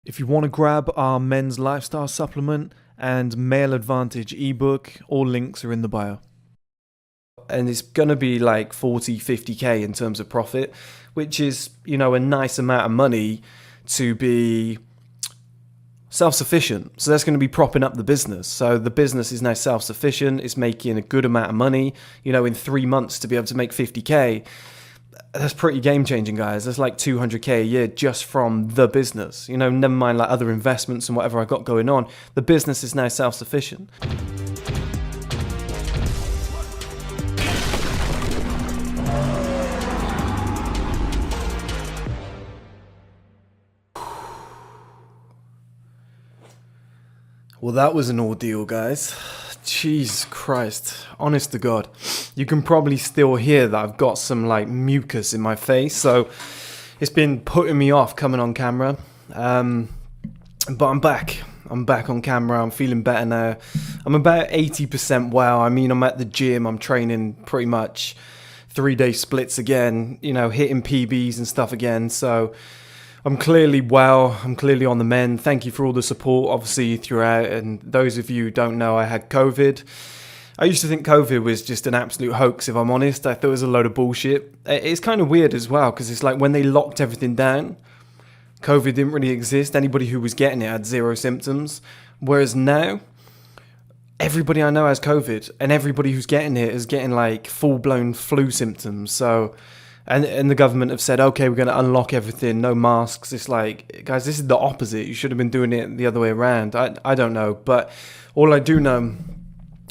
If you want to grab our men's lifestyle supplement and male advantage ebook, all links are in the bio. And it's going to be like 40, 50k in terms of profit, which is, a nice amount of money to be self-sufficient. So that's going to be propping up the business. So the business is now self-sufficient. It's making a good amount of money, in 3 months to be able to make 50k. That's pretty game-changing, guys. That's like 200k a year just from the business. Never mind like other investments and whatever I got going on. The business is now self-sufficient. Well, that was an ordeal, guys. Jesus Christ. Honest to God. You can probably still hear that I've got some like mucus in my face, so it's been putting me off coming on camera. But I'm back. I'm back on camera. I'm feeling better now. I'm about 80% well. I mean, I'm at the gym. I'm training pretty much 3-day splits again, hitting PBs and stuff again. So I'm clearly well. I'm clearly on the mend. Thank you for all the support, obviously, throughout. And those of you who don't know, I had COVID. I used to think COVID was just an absolute hoax, if I'm honest. I thought it was a load of bullshit. It's kind of weird as well, because it's like when they locked everything down, COVID didn't really exist. Anybody who was getting it had zero symptoms. Whereas now, everybody I know has COVID, and everybody who's getting it is getting like full-blown flu symptoms. So, and the government have said, okay, we're going to unlock everything, no masks. It's like, guys, this is the opposite. You should have been doing it the other way around. I don't know, but all I do know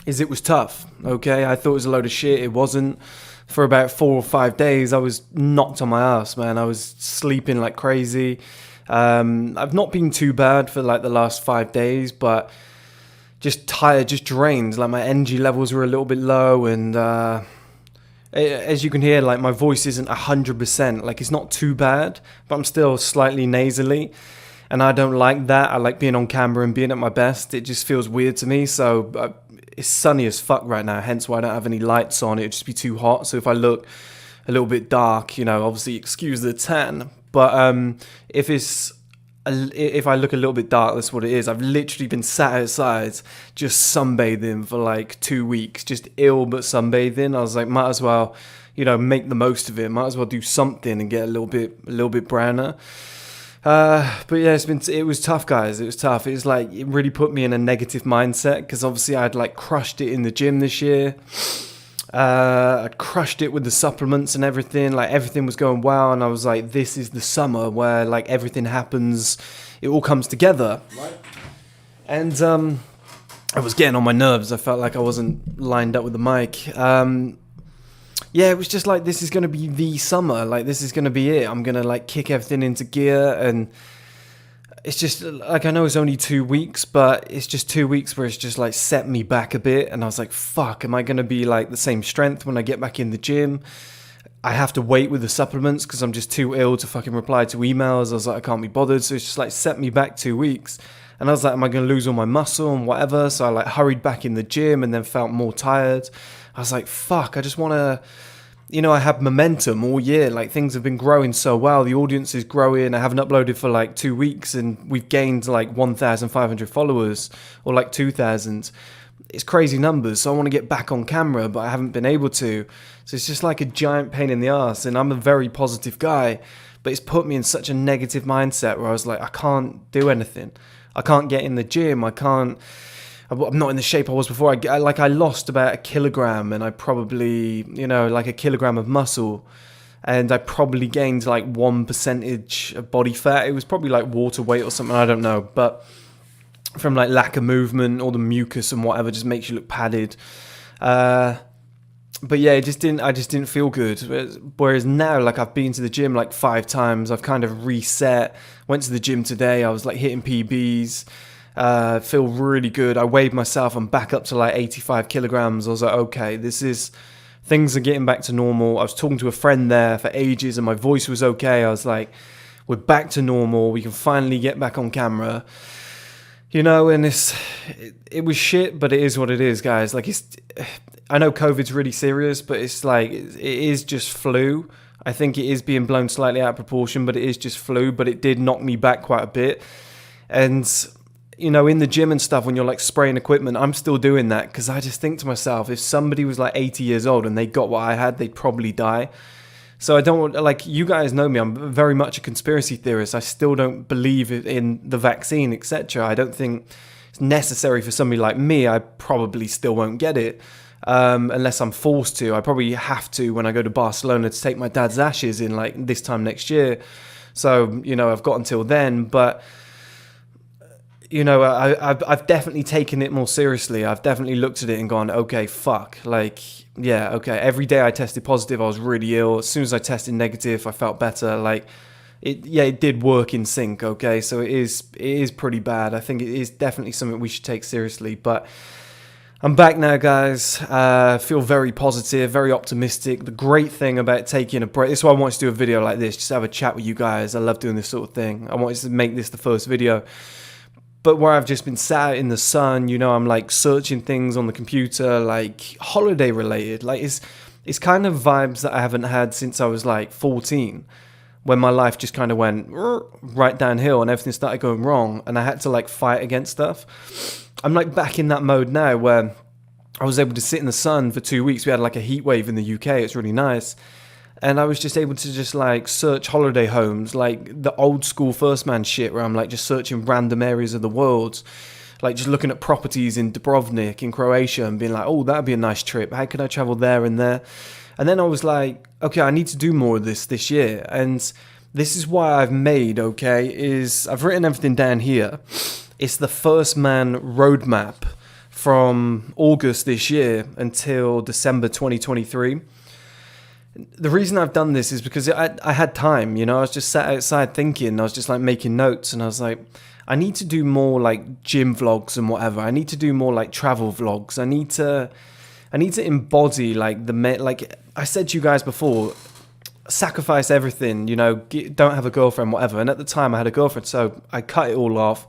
is it was tough, okay? I thought it was a load of shit. It wasn't. For about 4 or 5 days, I was knocked on my ass, man. I was sleeping like crazy. I've not been too bad for like the last 5 days, but just tired, just drained. Like my energy levels were a little bit low, and as you can hear, like my voice isn't 100%. Like it's not too bad, but I'm still slightly nasally. And I don't like that. I like being on camera and being at my best. It just feels weird to me. So it's sunny as fuck right now, hence why I don't have any lights on. It'd just be too hot. So if I look a little bit dark, obviously excuse the tan. But if I look a little bit dark, that's what it is. I've literally been sat outside just sunbathing for like 2 weeks, just ill but sunbathing. I was like, might as well, make the most of it. Might as well do something and get a little bit browner. But yeah, it was tough, guys. It was tough. It was like, it really put me in a negative mindset, because obviously I'd like crushed it in the gym this year. I'd crushed it with the supplements and everything. Like everything was going well, and I was like, this is the summer where like everything happens. It all comes together. Right. And I was getting on my nerves. I felt like I wasn't lined up with the mic. Yeah, it was just like, this is going to be the summer. Like, this is going to be it. I'm going to, like, kick everything into gear. And it's just, like, I know it's only 2 weeks, but it's just 2 weeks where it's just, like, set me back a bit. And I was like, fuck, am I going to be, like, the same strength when I get back in the gym? I have to wait with the supplements because I'm just too ill to fucking reply to emails. I was like, I can't be bothered. So it's just, like, set me back 2 weeks. And I was like, am I going to lose all my muscle and whatever? So I, like, hurried back in the gym and then felt more tired. I was like, fuck, I just want to, I have momentum all year. Like, things have been growing so well. The audience is growing. I haven't uploaded for like 2 weeks and we've gained like 1,500 followers or like 2,000. It's crazy numbers. So I want to get back on camera, but I haven't been able to. So it's just like a giant pain in the ass. And I'm a very positive guy, but it's put me in such a negative mindset where I was like, I can't do anything. I can't get in the gym. I'm not in the shape I was before. I lost about 1 kilogram, and I probably, like 1 kilogram of muscle, and I probably gained like 1% of body fat. It was probably like water weight or something, I don't know. But from like lack of movement, all the mucus and whatever just makes you look padded. But yeah, I just didn't feel good. Whereas now, like, I've been to the gym like 5 times. I've kind of reset. Went to the gym today. I was like hitting PBs. Feel really good. I weighed myself. I'm back up to like 85 kilograms. I was like, okay, things are getting back to normal. I was talking to a friend there for ages and my voice was okay. I was like, we're back to normal. We can finally get back on camera. And it was shit, but it is what it is, guys. Like, I know COVID's really serious, but it's like, it is just flu. I think it is being blown slightly out of proportion, but it is just flu. But it did knock me back quite a bit. And, you know, in the gym and stuff, when you're like spraying equipment, I'm still doing that because I just think to myself, if somebody was like 80 years old and they got what I had, they'd probably die. So I don't want, like, you guys know me, I'm very much a conspiracy theorist. I still don't believe in the vaccine, etc. I don't think it's necessary for somebody like me. I probably still won't get it unless I'm forced to. I probably have to when I go to Barcelona to take my dad's ashes in like this time next year. So, you know, I've got until then, but you know, I've definitely taken it more seriously. I've definitely looked at it and gone, okay, fuck. Like, yeah, okay. Every day I tested positive, I was really ill. As soon as I tested negative, I felt better. Like, it did work in sync, okay? So it is pretty bad. I think it is definitely something we should take seriously. But I'm back now, guys. Feel very positive, very optimistic. The great thing about taking a break, this is why I wanted to do a video like this, just have a chat with you guys. I love doing this sort of thing. I wanted to make this the first video. But where I've just been sat in the sun, you know, I'm like searching things on the computer, like holiday related. Like it's kind of vibes that I haven't had since I was like 14, when my life just kind of went right downhill and everything started going wrong and I had to like fight against stuff. I'm like back in that mode now where I was able to sit in the sun for 2 weeks. We had like a heat wave in the UK. It's really nice. And I was just able to just like search holiday homes, like the old school 1STMAN shit where I'm like just searching random areas of the world, like just looking at properties in Dubrovnik in Croatia and being like, oh, that'd be a nice trip. How could I travel there and there? And then I was like, okay, I need to do more of this year. And this is why I've made, okay, is I've written everything down here. It's the 1STMAN roadmap from August this year until December 2023. The reason I've done this is because I had time, you know, I was just sat outside thinking, I was just like making notes and I was like, I need to do more like gym vlogs and whatever. I need to do more like travel vlogs. I need to embody like like I said to you guys before, sacrifice everything, you know, don't have a girlfriend, whatever. And at the time I had a girlfriend, so I cut it all off.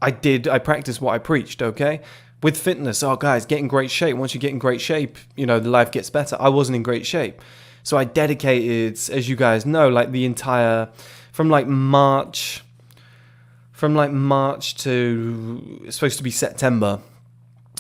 I practiced what I preached, okay? With fitness, oh guys, get in great shape. Once you get in great shape, you know, the life gets better. I wasn't in great shape. So I dedicated, as you guys know, like the entire, from March to, it's supposed to be September.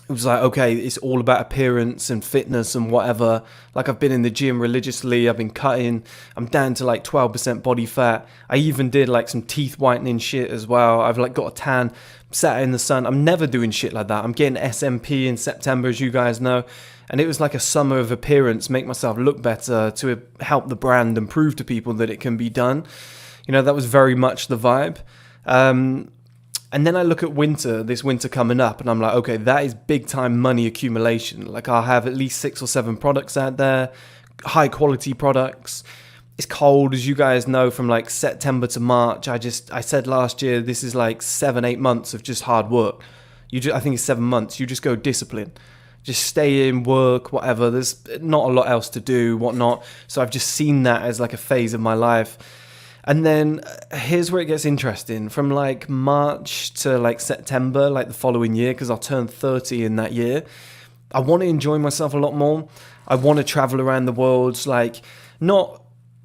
It was like, okay, it's all about appearance and fitness and whatever. Like I've been in the gym religiously. I've been cutting. I'm down to like 12% body fat. I even did like some teeth whitening shit as well. I've like got a tan, sat in the sun. I'm never doing shit like that. I'm getting SMP in September, as you guys know. And it was like a summer of appearance, make myself look better, to help the brand and prove to people that it can be done. You know, that was very much the vibe. And then I look at this winter coming up, and I'm like, okay, that is big time money accumulation. Like I'll have at least 6 or 7 products out there, high quality products. It's cold, as you guys know, from like September to March. I said last year, this is like 7-8 months of just hard work. I think it's 7 months. You just go discipline. Just stay in, work, whatever. There's not a lot else to do, whatnot. So I've just seen that as like a phase of my life. And then here's where it gets interesting. From like March to like September, like the following year, because I'll turn 30 in that year, I want to enjoy myself a lot more. I want to travel around the world, like not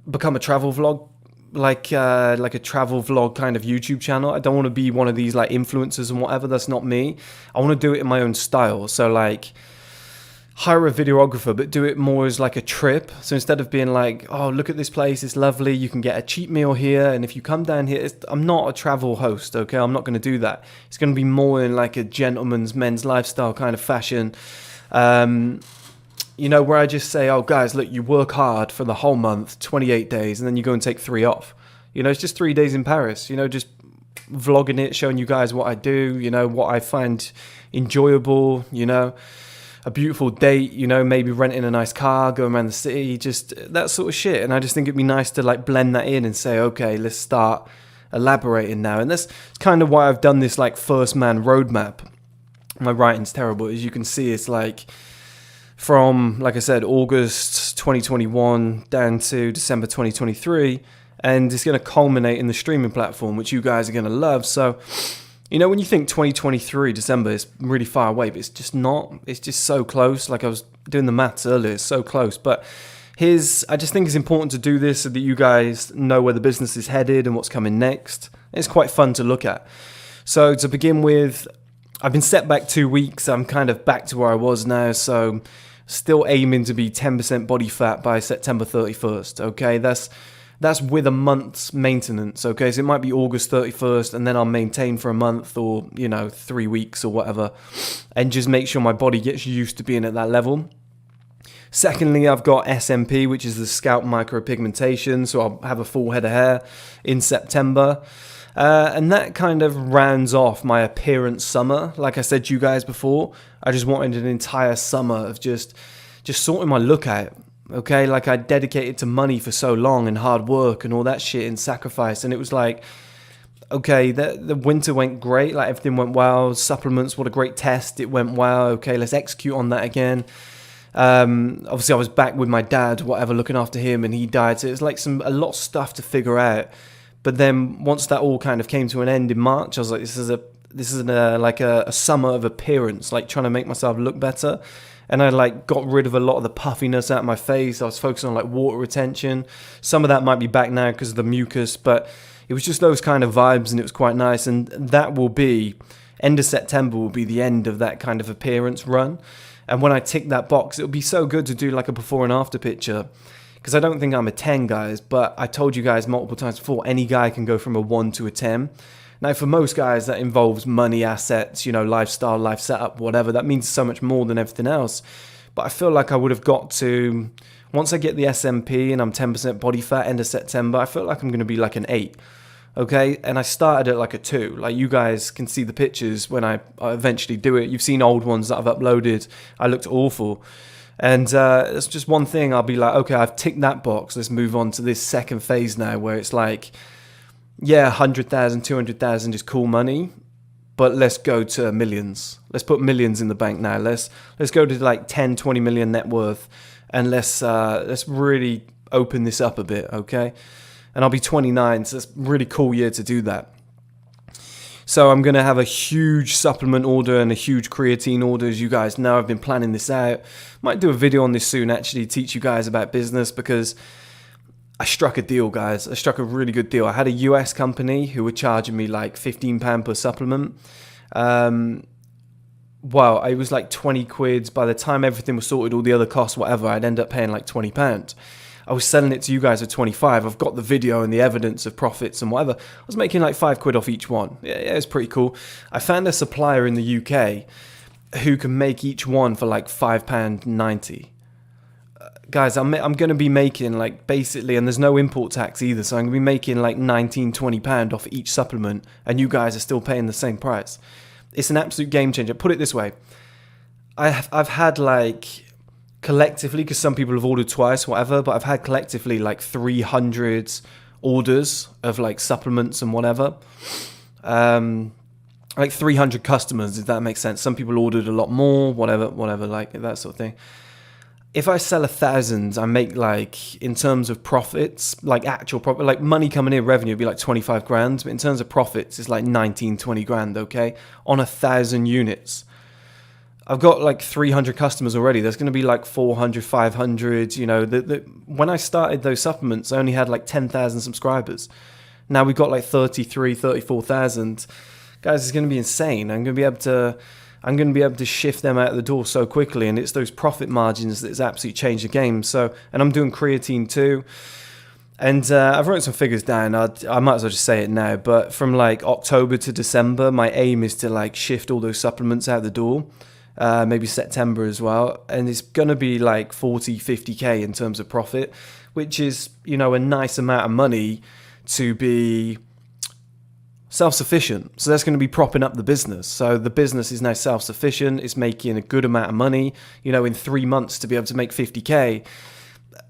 become a travel vlog, like a travel vlog kind of YouTube channel. I don't want to be one of these like influencers and whatever. That's not me. I want to do it in my own style. So like hire a videographer, but do it more as like a trip. So instead of being like, oh, look at this place, it's lovely, you can get a cheap meal here, and if you come down here, I'm not a travel host, okay? I'm not going to do that. It's going to be more in like a gentleman's men's lifestyle kind of fashion. You know, where I just say, oh guys, look, you work hard for the whole month, 28 days, and then you go and take 3 off. You know, it's just 3 days in Paris, you know, just vlogging it, showing you guys what I do, you know, what I find enjoyable, you know, a beautiful date, you know, maybe renting a nice car, going around the city, just that sort of shit. And I just think it'd be nice to like blend that in and say, okay, let's start elaborating now. And that's kind of why I've done this like 1STMAN roadmap. My writing's terrible. As you can see, it's like from, like I said, August 2021 down to December 2023. And it's going to culminate in the streaming platform, which you guys are going to love. So, you know, when you think 2023 December is really far away, but it's just not. It's just so close. Like I was doing the maths earlier, it's so close. But I just think it's important to do this so that you guys know where the business is headed and what's coming next. It's quite fun to look at. So to begin with, I've been set back 2 weeks. I'm kind of back to where I was now. So still aiming to be 10% body fat by September 31st. Okay, that's with a month's maintenance. Okay, so it might be August 31st, and then I'll maintain for a month, or 3 weeks or whatever, and just make sure my body gets used to being at that level. Secondly, I've got SMP, which is the scalp micropigmentation, so I'll have a full head of hair in September. And that kind of rounds off my appearance summer. Like I said to you guys before, I just wanted an entire summer of just sorting my look out. Okay, like I dedicated to money for so long and hard work and all that shit and sacrifice, and it was like, okay, the winter went great, like everything went well. Supplements, what a great test, it went well. Okay, let's execute on that again. Obviously I was back with my dad, whatever, looking after him, and he died, so it's like a lot of stuff to figure out. But then once that all kind of came to an end in March, I was like, this is a summer of appearance, like trying to make myself look better. And I like got rid of a lot of the puffiness out of my face. I was focusing on like water retention. Some of that might be back now because of the mucus, but it was just those kind of vibes, and it was quite nice. And that will be, end of September will be the end of that kind of appearance run. And when I tick that box, it'll be so good to do like a before and after picture. Because I don't think I'm a 10, guys, but I told you guys multiple times before, any guy can go from a 1 to a 10. Now, for most guys, that involves money, assets, lifestyle, life setup, whatever. That means so much more than everything else. But I feel like I would have got to, once I get the SMP and I'm 10% body fat end of September, I feel like I'm going to be like an 8. Okay? And I started at like a 2. Like, you guys can see the pictures when I eventually do it. You've seen old ones that I've uploaded. I looked awful. And it's just one thing. I'll be like, okay, I've ticked that box. Let's move on to this second phase now, where it's like, yeah, 100,000, 200,000 is cool money, but let's go to millions. Let's put millions in the bank now. Let's go to like 10, 20 million net worth, and let's really open this up a bit, okay? And I'll be 29, so it's a really cool year to do that. So I'm going to have a huge supplement order and a huge creatine order. As you guys know, I've been planning this out. Might do a video on this soon, actually, teach you guys about business, because I struck a deal, guys. I struck a really good deal. I had a US company who were charging me like £15 per supplement. It was like 20 quid. By the time everything was sorted, all the other costs, whatever, I'd end up paying like £20. I was selling it to you guys for 25. I've got the video and the evidence of profits and whatever. I was making like 5 quid off each one. Yeah, it's pretty cool. I found a supplier in the UK who can make each one for like £5.90. Guys, I'm going to be making like basically, and there's no import tax either, so I'm going to be making like £19-20 off each supplement, and you guys are still paying the same price. It's an absolute game changer. Put it this way, I've had like collectively, because some people have ordered twice, whatever, but I've had collectively like 300 orders of like supplements and whatever. Like 300 customers, if that makes sense. Some people ordered a lot more, whatever, like that sort of thing. If I sell 1,000, I make like, in terms of profits, like actual profit, like money coming in, revenue, it'd be like 25 grand. But in terms of profits, it's like 19, 20 grand, okay? On 1,000 units. I've got like 300 customers already. There's going to be like 400, 500, when I started those supplements, I only had like 10,000 subscribers. Now we've got like 33, 34,000. Guys, it's going to be insane. I'm going to be able to shift them out of the door so quickly, and it's those profit margins that's absolutely changed the game. So, and I'm doing creatine too, and I've wrote some figures down. I might as well just say it now, but from like October to December, my aim is to like shift all those supplements out the door, maybe September as well, and it's going to be like 40, 50k in terms of profit, which is, a nice amount of money to be self-sufficient. So that's going to be propping up the business. So the business is now self-sufficient. It's making a good amount of money. In 3 months to be able to make 50k,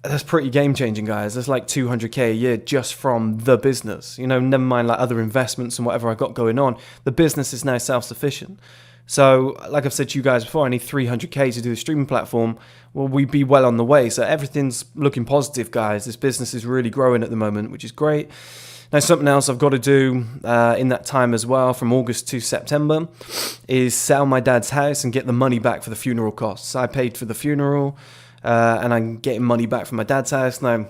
that's pretty game-changing, guys. That's like 200k a year just from the business. Never mind like other investments and whatever I got going on. The business is now self-sufficient. So like I've said to you guys before, I need 300k to do the streaming platform. Well, we'd be well on the way. So everything's looking positive, guys. This business is really growing at the moment, which is great. Now, something else I've got to do in that time as well, from August to September, is sell my dad's house and get the money back for the funeral costs. I paid for the funeral, and I'm getting money back from my dad's house. Now,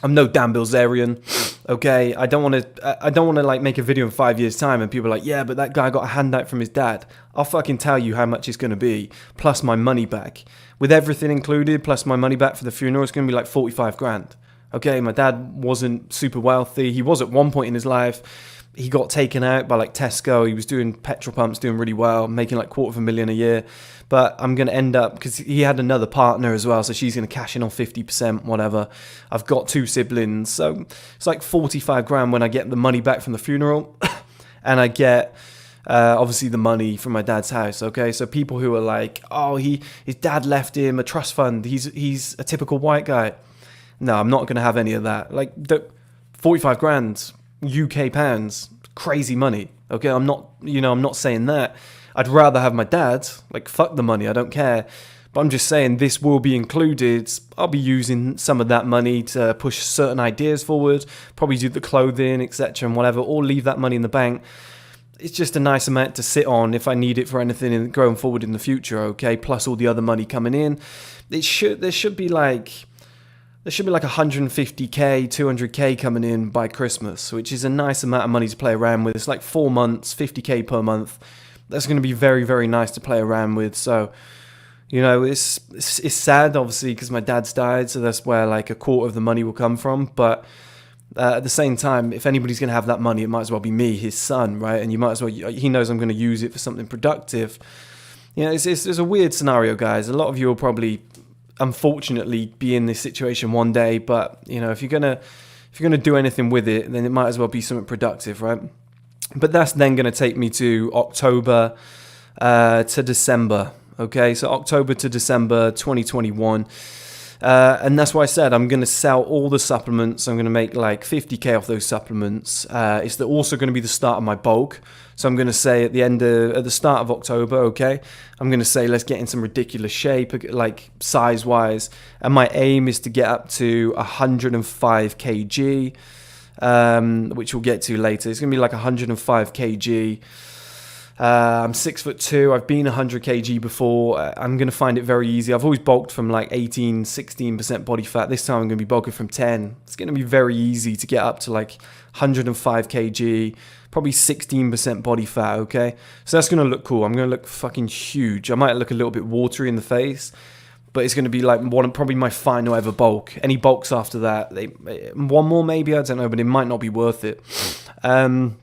I'm no Dan Bilzerian. Okay, I don't want to like make a video in 5 years time and people are like, yeah, but that guy got a handout from his dad. I'll fucking tell you how much it's going to be, plus my money back. With everything included, plus my money back for the funeral, it's going to be like 45 grand. Okay, my dad wasn't super wealthy. He was at one point in his life. He got taken out by like Tesco. He was doing petrol pumps, doing really well, making like $250,000 a year. But I'm going to end up, because he had another partner as well, so she's going to cash in on 50%, whatever. I've got 2 siblings, so it's like 45 grand when I get the money back from the funeral. And I get, obviously, the money from my dad's house, okay? So people who are like, oh, his dad left him a trust fund. He's a typical white guy. No, I'm not going to have any of that. Like, 45 grand UK pounds, crazy money. Okay, I'm not saying that. I'd rather have my dad. Like, fuck the money, I don't care. But I'm just saying this will be included. I'll be using some of that money to push certain ideas forward, probably do the clothing, etc. and whatever, or leave that money in the bank. It's just a nice amount to sit on if I need it for anything going forward in the future, okay? Plus all the other money coming in. There should be like 150k, 200k coming in by Christmas, which is a nice amount of money to play around with. It's like 4 months, 50k per month. That's going to be very, very nice to play around with. So, you know, it's sad, obviously, because my dad's died, so that's where like a quarter of the money will come from. But at the same time, if anybody's going to have that money, it might as well be me, his son, right? And you might as well, he knows I'm going to use it for something productive. You know, it's a weird scenario, guys. A lot of you will probably, unfortunately, be in this situation one day. But, you know, if you're gonna do anything with it, then it might as well be something productive, right? But that's then going to take me to October to December. Okay, so October to December 2021. And that's why I said I'm going to sell all the supplements. I'm going to make like 50k off those supplements. It's also going to be the start of my bulk. So I'm going to say at the start of October, okay, I'm going to say let's get in some ridiculous shape, like size-wise. And my aim is to get up to 105 kg. Which we'll get to later. It's going to be like 105 kg. I'm 6'2". I've been 100 kg before. I'm going to find it very easy. I've always bulked from like 16% body fat. This time I'm going to be bulking from 10. It's going to be very easy to get up to like 105 kg, probably 16% body fat, okay? So that's going to look cool. I'm going to look fucking huge. I might look a little bit watery in the face, but it's going to be like probably my final ever bulk. Any bulks after that, one more maybe, I don't know, but it might not be worth it. I'm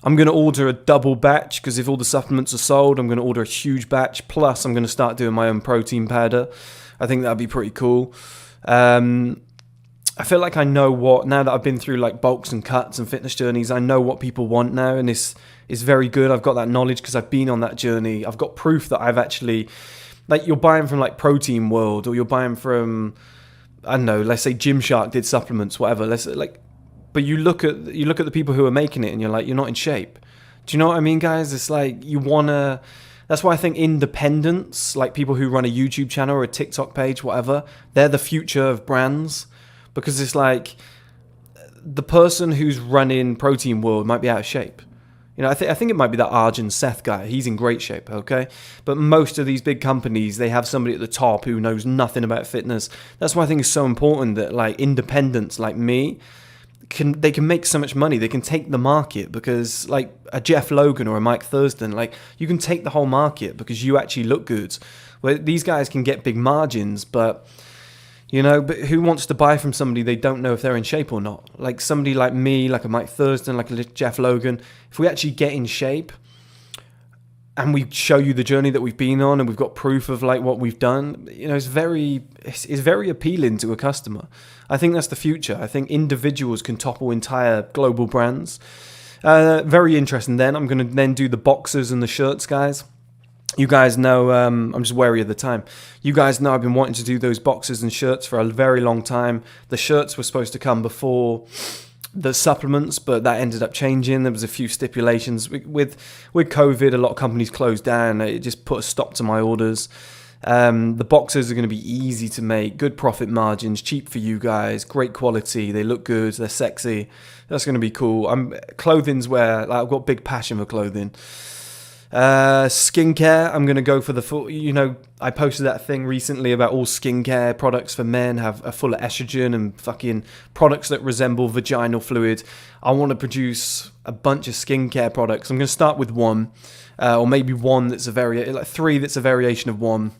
going to order a double batch, because if all the supplements are sold, I'm going to order a huge batch. Plus, I'm going to start doing my own protein powder. I think that'd be pretty cool. I feel like I know now that I've been through like bulks and cuts and fitness journeys, I know what people want now, and this is very good. I've got that knowledge because I've been on that journey. I've got proof that I've actually... Like, you're buying from, like, Protein World, or you're buying from, I don't know, let's say Gymshark did supplements, whatever. But you look at the people who are making it, and you're like, you're not in shape. Do you know what I mean, guys? It's like, that's why I think independents, like people who run a YouTube channel or a TikTok page, whatever, they're the future of brands. Because it's like, the person who's running Protein World might be out of shape. You know, I think it might be that Arjun Seth guy. He's in great shape, okay? But most of these big companies, they have somebody at the top who knows nothing about fitness. That's why I think it's so important that, like, independents like me, they can make so much money. They can take the market, because, like, a Jeff Logan or a Mike Thurston, like, you can take the whole market because you actually look good. Well, these guys can get big margins, but... You know, but who wants to buy from somebody they don't know if they're in shape or not? Like somebody like me, like a Mike Thurston, like a Jeff Logan. If we actually get in shape and we show you the journey that we've been on, and we've got proof of like what we've done, you know, it's very appealing to a customer. I think that's the future. I think individuals can topple entire global brands. Very interesting. Then I'm going to then do the boxers and the shirts, guys. You guys know, I'm just wary of the time. You guys know I've been wanting to do those boxes and shirts for a very long time. The shirts were supposed to come before the supplements, but that ended up changing. There was a few stipulations. With COVID, a lot of companies closed down. It just put a stop to my orders. The boxes are going to be easy to make, good profit margins, cheap for you guys, great quality. They look good, they're sexy. That's going to be cool. Clothing's where, like, I've got big passion for clothing. Skincare, I'm going to go for the full, I posted that thing recently about all skincare products for men are full of estrogen and fucking products that resemble vaginal fluid. I want to produce a bunch of skincare products. I'm going to start with one, or maybe one that's three that's a variation of one.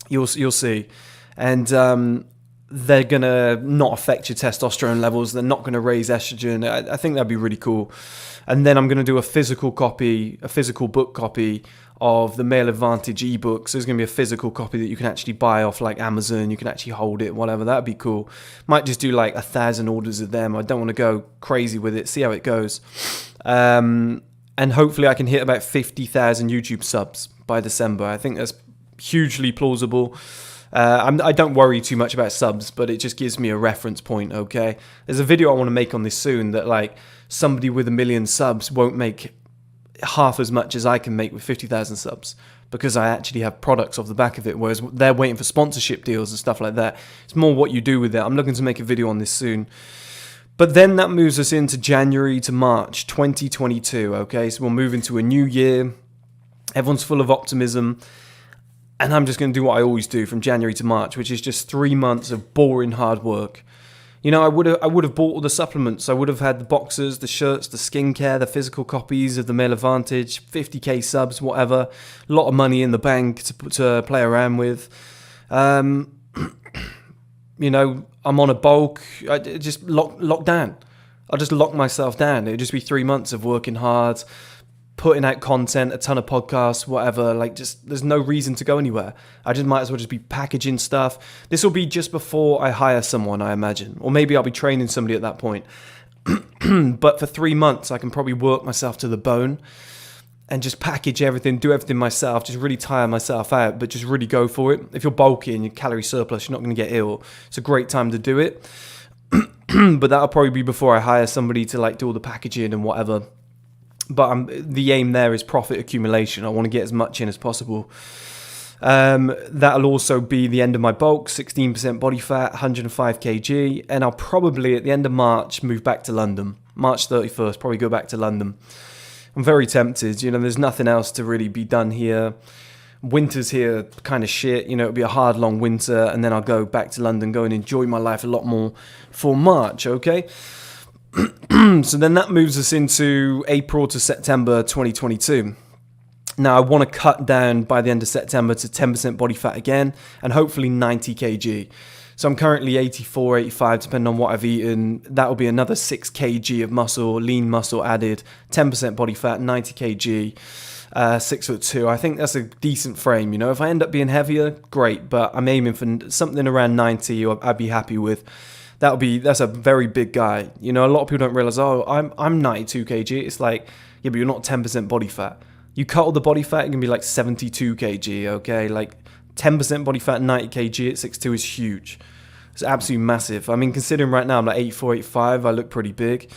You'll see. And they're going to not affect your testosterone levels. They're not going to raise estrogen. I think that'd be really cool. And then I'm going to do a physical book copy of the Male Advantage ebooks. So there's going to be a physical copy that you can actually buy off like Amazon. You can actually hold it, whatever. That'd be cool. Might just do like 1,000 orders of them. I don't want to go crazy with it. See how it goes. And hopefully I can hit about 50,000 YouTube subs by December. I think that's hugely plausible. I don't worry too much about subs, but it just gives me a reference point, okay? There's a video I want to make on this soon that, like, somebody with 1 million subs won't make half as much as I can make with 50,000 subs because I actually have products off the back of it, whereas they're waiting for sponsorship deals and stuff like that. It's more what you do with it. I'm looking to make a video on this soon. But then that moves us into January to March 2022, okay? So we'll move into a new year. Everyone's full of optimism. And I'm just going to do what I always do from January to March, which is just 3 months of boring hard work. I would have bought all the supplements. I would have had the boxers, the shirts, the skincare, the physical copies of the Male Advantage, 50k subs, whatever. A lot of money in the bank to play around with. I'm on a bulk. I just lock down. I'll just lock myself down. It'll just be 3 months of working hard, putting out content, a ton of podcasts, whatever. There's no reason to go anywhere. I just might as well just be packaging stuff. This will be just before I hire someone, I imagine. Or maybe I'll be training somebody at that point. But for 3 months, I can probably work myself to the bone and just package everything, do everything myself, just really tire myself out, but just really go for it. If you're bulky and you're calorie surplus, you're not going to get ill. It's a great time to do it. But that'll probably be before I hire somebody to do all the packaging and whatever. But the aim there is profit accumulation. I want to get as much in as possible. That'll also be the end of my bulk, 16% body fat, 105 kg. And I'll probably, at the end of March, move back to London. March 31st, probably go back to London. I'm very tempted. There's nothing else to really be done here. Winter's here kind of shit. It'll be a hard, long winter. And then I'll go back to London, go and enjoy my life a lot more for March, okay? So then that moves us into April to September 2022. Now I want to cut down by the end of September to 10% body fat again and hopefully 90 kg. So I'm currently 84, 85 depending on what I've eaten. That will be another 6 kg of muscle, lean muscle added, 10% body fat, 90 kg, 6'2". I think that's a decent frame. If I end up being heavier, great, but I'm aiming for something around 90 or I'd be happy with. That's a very big guy. A lot of people don't realize, I'm 92 kg. It's like, yeah, but you're not 10% body fat. You cut all the body fat, you're going to be like 72 kg, okay? 10% body fat, 90 kg at 6'2" is huge. It's absolutely massive. I mean, considering right now I'm like 84, 85, I look pretty big.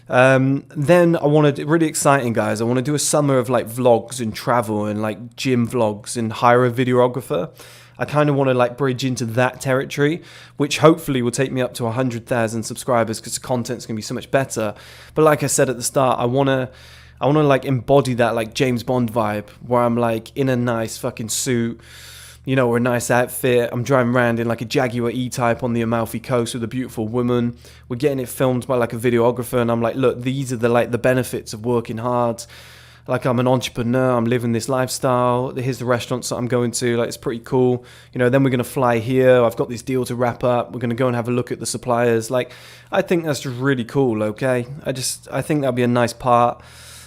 Then I want to, really exciting guys, I want to do a summer of vlogs and travel and gym vlogs and hire a videographer. I kind of want to bridge into that territory, which hopefully will take me up to 100,000 subscribers because the content's going to be so much better. But like I said at the start, I want to embody that James Bond vibe where I'm in a nice fucking suit, or a nice outfit. I'm driving around in a Jaguar E-Type on the Amalfi Coast with a beautiful woman. We're getting it filmed by a videographer, and I'm look, these are the benefits of working hard. I'm an entrepreneur, I'm living this lifestyle, here's the restaurants that I'm going to, it's pretty cool. Then we're going to fly here, I've got this deal to wrap up, we're going to go and have a look at the suppliers. I think that's just really cool, okay? I think that'll be a nice part.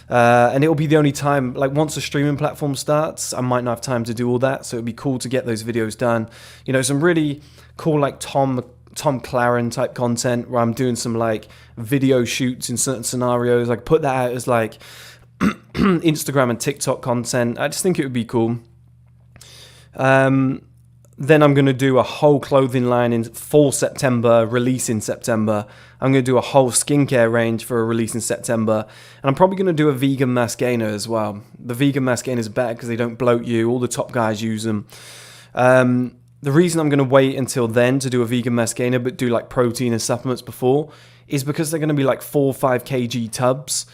And it'll be the only time, once the streaming platform starts, I might not have time to do all that, so it'll be cool to get those videos done. Some really cool, Tom Claren type content, where I'm doing some, video shoots in certain scenarios. Put that out as, Instagram and TikTok content. I just think it would be cool. Then I'm going to do a whole clothing line in fall September, release in September. I'm going to do a whole skincare range for a release in September. And I'm probably going to do a vegan mass gainer as well. The vegan mass gainers are better because they don't bloat you. All the top guys use them. The reason I'm going to wait until then to do a vegan mass gainer but do protein and supplements before is because they're going to be 4 or 5 kg tubs.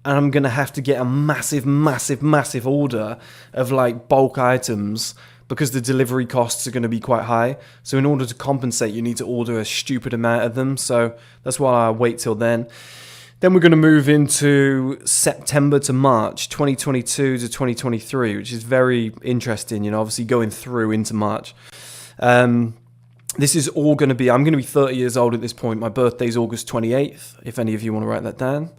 and I'm going to have to get a massive order of like bulk items because the delivery costs are going to be quite high. So in order to compensate, you need to order a stupid amount of them. So that's why I wait till then. Then we're going to move into September to March 2022 to 2023, which is very interesting, you know, obviously going through into March. This is all going to be, I'm going to be 30 years old at this point. My birthday's August 28th, if any of you want to write that down.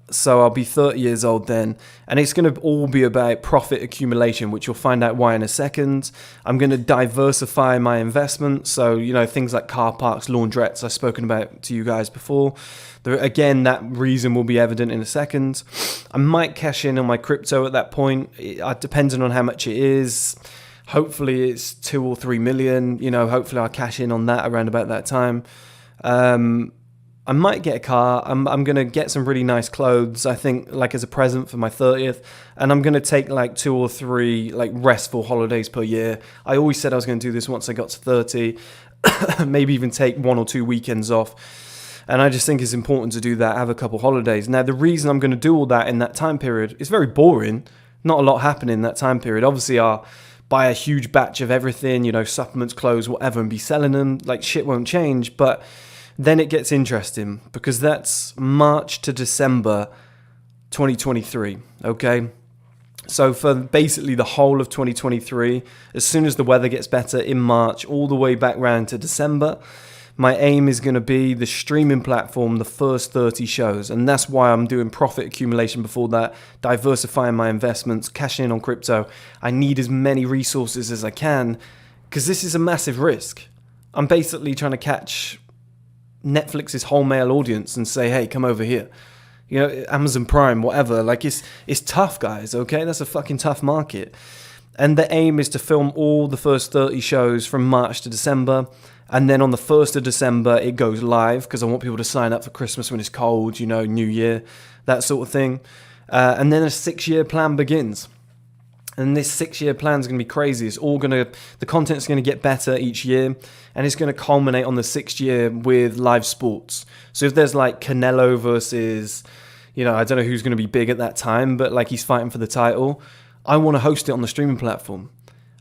So I'll be 30 years old then, and it's going to all be about profit accumulation, which you'll find out why in a second. I'm going to diversify my investments, so, you know, things like car parks, laundrettes I've spoken about to you guys before. Again, that reason will be evident in a second. I might cash in on my crypto at that point, depending on how much it is. Hopefully it's 2 or 3 million, you know, hopefully I'll cash in on that around about that time. I might get a car. I'm going to get some really nice clothes, I think, like as a present for my 30th. And I'm going to take like 2 or 3 like restful holidays per year. I always said I was going to do this once I got to 30, maybe even take 1 or 2 weekends off. And I just think it's important to do that, have a couple holidays. Now, the reason I'm going to do all that in that time period is very boring. Not a lot happening in that time period. Obviously, I'll buy a huge batch of everything, you know, supplements, clothes, whatever, and be selling them. Like, shit won't change. But then it gets interesting because that's March to December 2023, okay? So for basically the whole of 2023, as soon as the weather gets better in March, all the way back round to December, my aim is going to be the streaming platform, the first 30 shows. And that's why I'm doing profit accumulation before that, diversifying my investments, cashing in on crypto. I need as many resources as I can because this is a massive risk. I'm basically trying to catch Netflix's whole male audience and say, hey, come over here. You know, Amazon Prime, whatever. Like, it's tough, guys, okay? That's a fucking tough market. And the aim is to film all the first 30 shows from March to December. And then on the 1st of December, it goes live because I want people to sign up for Christmas when it's cold, you know, New Year, that sort of thing. And then a 6-year plan begins. And this 6-year plan is going to be crazy. The content's going to get better each year, and it's going to culminate on the 6th year with live sports. So if there's like Canelo versus, you know, I don't know who's going to be big at that time, but like he's fighting for the title, I want to host it on the streaming platform.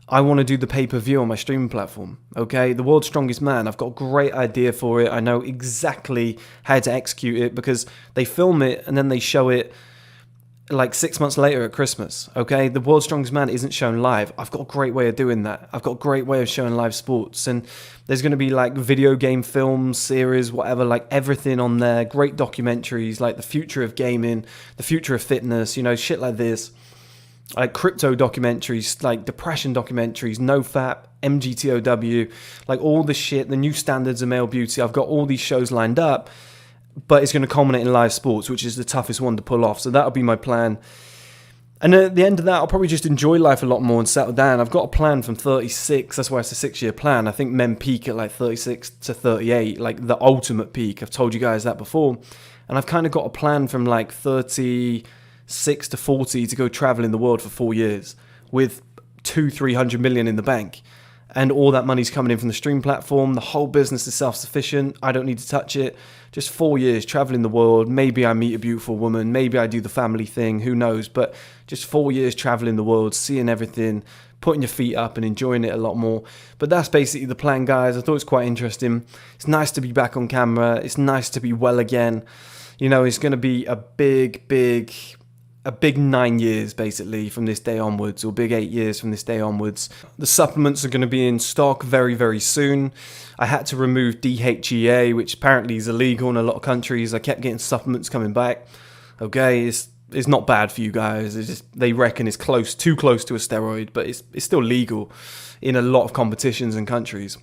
I want to do the pay-per-view on my streaming platform, okay? The World's Strongest Man, I've got a great idea for it. I know exactly how to execute it because they film it and then they show it like 6 months later at Christmas, okay? The World's Strongest Man isn't shown live. I've got a great way of doing that. I've got a great way of showing live sports, and there's going to be like video game films, series, whatever, like everything on there, great documentaries, like the future of gaming, the future of fitness, you know, shit like this, like crypto documentaries, like depression documentaries, NoFap, MGTOW, like all the shit, the new standards of male beauty. I've got all these shows lined up, but it's going to culminate in live sports, which is the toughest one to pull off. So that'll be my plan. And at the end of that, I'll probably just enjoy life a lot more and settle down. I've got a plan from 36. That's why it's a 6-year plan. I think men peak at like 36 to 38, like the ultimate peak. I've told you guys that before. And I've kind of got a plan from like 36 to 40 to go traveling the world for 4 years with 200-300 million in the bank. And all that money's coming in from the stream platform. The whole business is self-sufficient. I don't need to touch it. Just 4 years traveling the world. Maybe I meet a beautiful woman. Maybe I do the family thing. Who knows? But just 4 years traveling the world, seeing everything, putting your feet up and enjoying it a lot more. But that's basically the plan, guys. I thought it was quite interesting. It's nice to be back on camera. It's nice to be well again. You know, it's going to be a big 9 years basically from this day onwards, or big 8 years from this day onwards. The supplements are going to be in stock very, very soon. I had to remove DHEA, which apparently is illegal in a lot of countries. I kept getting supplements coming back. Okay, it's not bad for you guys. It's just, they reckon it's too close to a steroid, but it's still legal in a lot of competitions and countries.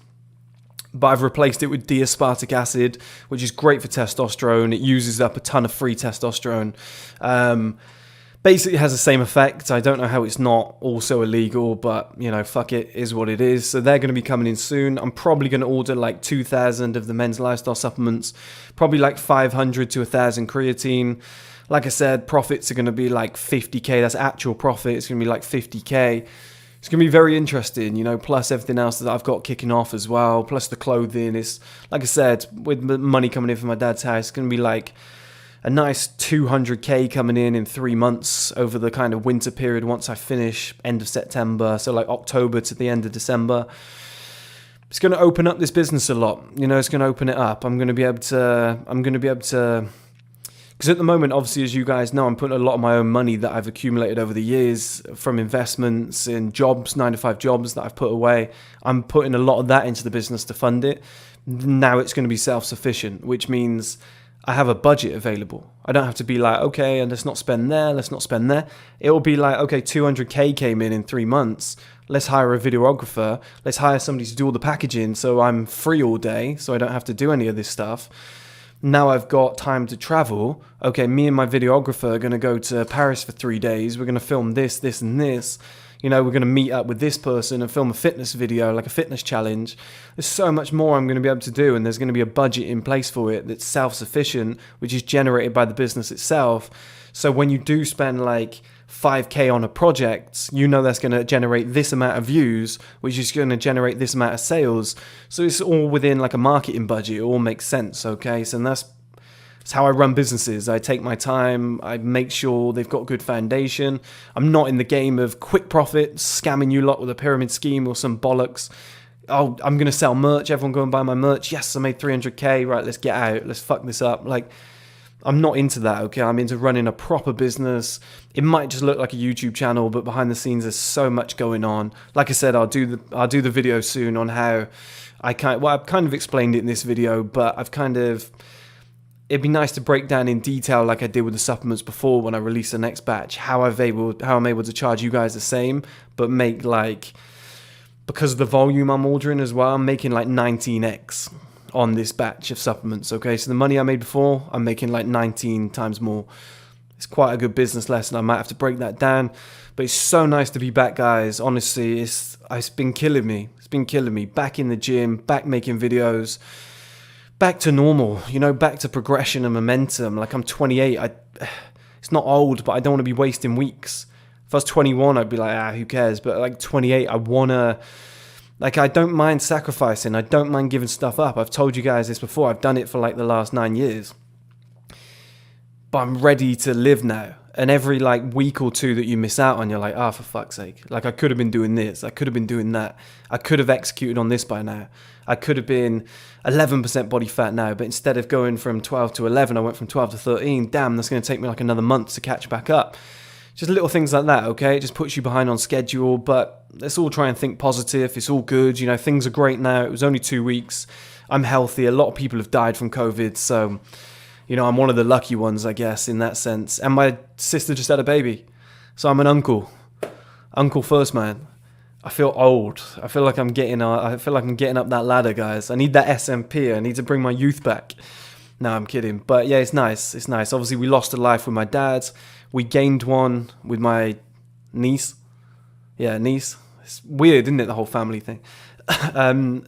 But I've replaced it with D-aspartic acid, which is great for testosterone. It uses up a ton of free testosterone. Basically has the same effect. I don't know how it's not also illegal, but, you know, fuck it, is what it is. So they're going to be coming in soon. I'm probably going to order like 2,000 of the men's lifestyle supplements, probably like 500 to 1,000 creatine. Like I said, profits are going to be like 50k. That's actual profit. It's going to be like 50k. It's going to be very interesting, you know, plus everything else that I've got kicking off as well, plus the clothing. It's, like I said, with the money coming in from my dad's house, it's going to be like a nice 200k coming in 3 months over the kind of winter period once I finish end of September, so like October to the end of December. It's going to open up this business a lot. It's going to open it up. I'm going to be able to, because at the moment, obviously, as you guys know, I'm putting a lot of my own money that I've accumulated over the years from investments in jobs, 9-to-5 jobs that I've put away. I'm putting a lot of that into the business to fund it. Now it's going to be self-sufficient, which means I have a budget available. I don't have to be like, okay, and let's not spend there, let's not spend there. It will be like, okay, 200k came in 3 months. Let's hire a videographer. Let's hire somebody to do all the packaging so I'm free all day, so I don't have to do any of this stuff. Now I've got time to travel. Okay, me and my videographer are going to go to Paris for 3 days. We're going to film this, this, and this. We're going to meet up with this person and film a fitness video, like a fitness challenge. There's so much more I'm going to be able to do, and there's going to be a budget in place for it that's self-sufficient, which is generated by the business itself. So when you do spend like 5k on a project, that's going to generate this amount of views, which is going to generate this amount of sales. So it's all within like a marketing budget. It all makes sense, okay? So that's how I run businesses. I take my time. I make sure they've got good foundation. I'm not in the game of quick profits, scamming you lot with a pyramid scheme or some bollocks. Oh, I'm going to sell merch. Everyone go and buy my merch. Yes, I made 300k. Right, let's get out. Let's fuck this up. Like, I'm not into that, okay? I'm into running a proper business. It might just look like a YouTube channel, but behind the scenes there's so much going on. Like I said, I'll do the video soon on how I've kind of explained it in this video, but it'd be nice to break down in detail like I did with the supplements before when I release the next batch, how I'm able to charge you guys the same, but make like, because of the volume I'm ordering as well, I'm making like 19x on this batch of supplements, okay? So the money I made before, I'm making like 19 times more. It's quite a good business lesson. I might have to break that down, but it's so nice to be back, guys. Honestly, it's been killing me. It's been killing me. Back in the gym, back making videos, back to normal, back to progression and momentum. Like, I'm 28. It's not old, but I don't want to be wasting weeks. If I was 21, I'd be like, who cares? But like 28, I want to... Like, I don't mind sacrificing. I don't mind giving stuff up. I've told you guys this before. I've done it for like the last 9 years. But I'm ready to live now. And every like week or two that you miss out on, you're like, for fuck's sake. Like, I could have been doing this. I could have been doing that. I could have executed on this by now. I could have been 11% body fat now. But instead of going from 12 to 11, I went from 12 to 13. Damn, that's going to take me like another month to catch back up. Just little things like that, okay? It just puts you behind on schedule, but let's all try and think positive. It's all good. Things are great now. It was only 2 weeks. I'm healthy. A lot of people have died from COVID, so, I'm one of the lucky ones, I guess, in that sense. And my sister just had a baby, so I'm an uncle. Uncle first, man. I feel old. I feel like I'm getting up that ladder, guys. I need that SMP. I need to bring my youth back. No, I'm kidding. But yeah, it's nice. It's nice. Obviously, we lost a life with my dad. We gained one with my niece. Yeah, niece. It's weird, isn't it, the whole family thing?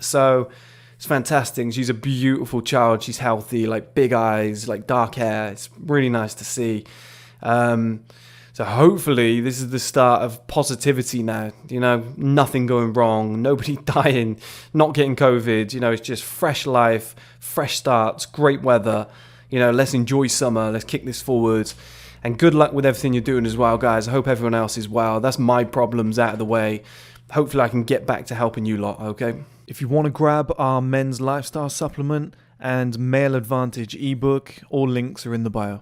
So it's fantastic. She's a beautiful child. She's healthy, like big eyes, like dark hair. It's really nice to see. So hopefully this is the start of positivity now. Nothing going wrong, nobody dying, not getting COVID. It's just fresh life, fresh starts, great weather. Let's enjoy summer. Let's kick this forward. And good luck with everything you're doing as well, guys. I hope everyone else is well. That's my problems out of the way. Hopefully I can get back to helping you lot, okay? If you want to grab our men's lifestyle supplement and male advantage ebook, all links are in the bio.